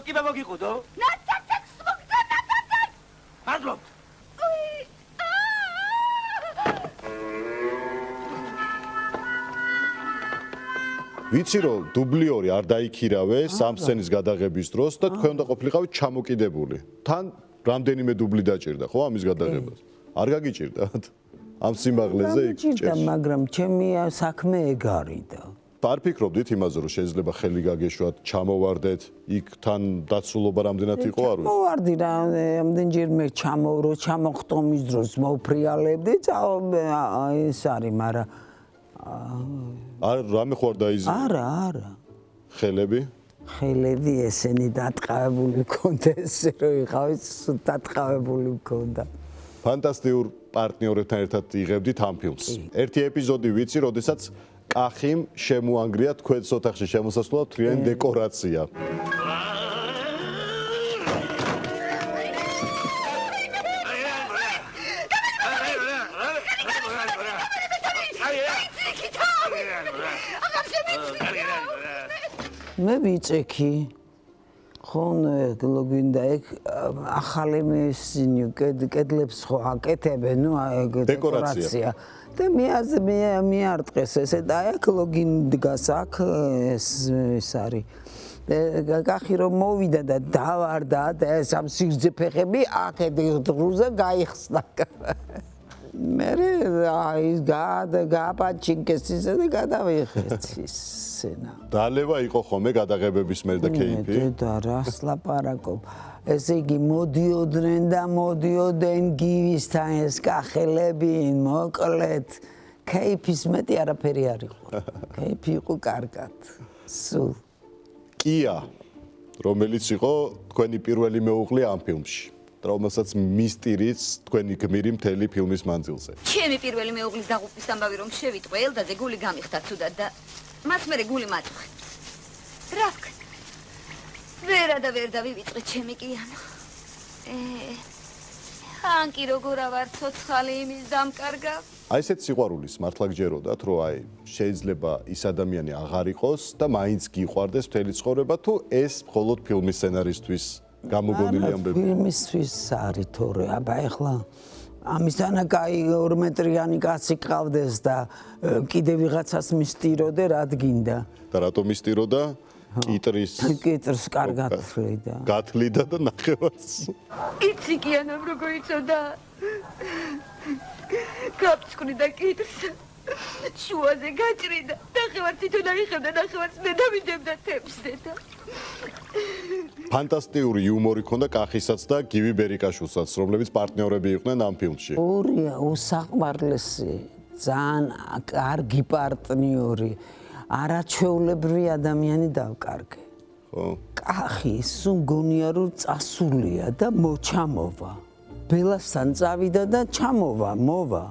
კი მოგიყუდო? ნაცაცაც მოგდა ნაცაცაც. მადლობთ. ვიცი რომ დუბლიორი არ დაიქირავე სამ სცენის გადაღების დროს და თქვენ უნდა ყოფილიყავით ჩამოკიდებული. თან რამდენიმე დუბლი დაჭირდა ხო ამის გადაღებას? არ გაგიჭირდათ? ამ სიმაღლეზე იქ ჭირდა, მაგრამ ჩემი საქმე ეგ არის და არ ფიქრობდით იმაზე რომ შეიძლება ხელი გაგეშვათ, ჩამოვარდეთ, იქ თან დაცულობა რამდენად იყო არ ვიცი. მოვარდი რამდენჯერმე ჩამოხტომის დროს მოვფრიალებდი, ეს არის, მაგრამ არ რამე ხო არ დაიზიანა? არა. ხელები? ხელები ესენი დატყავებული მქონდა, ესე რომ იყავით დატყავებული მქონდა. ფანტასტიკურ პარტნიორებთან ერთად იღებდით ამ ფილმს. ერთი ეპიზოდი ვიცი, როდესაც კახიმ შემოანგრია თქვენს ოთახში შემოსასვლელად მთლიანი დეკორაცია. მე ვიცექი ხონ გლოგინდა ეგ ახალი მესინი კედლებს ხო აკეთებენ ნუ ეგ დეკორაცია და მე არტყეს ესე და აქ ლოგინ დგას აქ ეს არის გახი რომ მოვიდა და დავარდა და ეს ამ სიგრძე ფეხები აქ დრუზე გაიხსნა მე ის გაპაჩინკეს ისე და გადავიხეთ ისენა დალევა იყო ხოლმე გადაღებების მერ და кейფი და რას ლაპარაკობ ესე იგი მოდიოდნენ და მოდიოდნენ გივისთან ეს კახელები მოკლედ кейფის მეტი არაფერი არ იყო кейფი იყო კარგად სულ კია რომელიც იყო თქვენი პირველი მეუღლე ამ ფილმში რომელსაც მისტირიც თქვენი გმირი მთელი ფილმის მანძილზე. ჩემი პირველი მეუღლის დაღუპვის ამბავი რომ შევიტყვე ელდაზე გული გამიხდა ცუდად და მას მერე გული მაწვე. რა ვქნა? ვერა და ვერ დავივიწყე ჩემი კიანო. ხანკი როგორ ავარ ცოცხალი იმის დამკარგა. აი ესეთ სიყვარულის მართლა გჯეროდათ რომ აი შეიძლება ის ადამიანი აღარ იყოს და მაინც გიყვარდეს მთელი ცხოვრება თუ ეს მხოლოდ ფილმის სცენარისთვის გამოგონილი ამბები. ფილმისთვის არის თორე, აბა ეხლა ამისთანა კაი 2 მეტრიანი კაცი ყავდეს და კიდე ვიღაცას მისტიროდე რად გინდა. და რატომ მისტიროდა? კიტრს კარგად თვლიდა. გათლიდა და ნახევარს. იცი კიანომ როგორ იწოდა? გაფსკვნიდა კიტრს. შუაზე გაჭრიდა. ნახევარს თვითონ აიხევდა, ნახევარს მე დავიდებდა თემზე და ფანტასტიკური იუმორი ქონდა კახისაც და გივი ბერიკაშვილსაც, რომლებიც პარტნიორები იყვნენ ამ ფილმში. ორია უსაყვარლესი, ძალიან კარგი პარტნიორი, არაჩვეულებრივი ადამიანი დავკარგე. ხო. კახი სულ გონია რომ წასულია და მოჩამოვა. ბელასთან წავიდა და ჩამოვა, მოვა.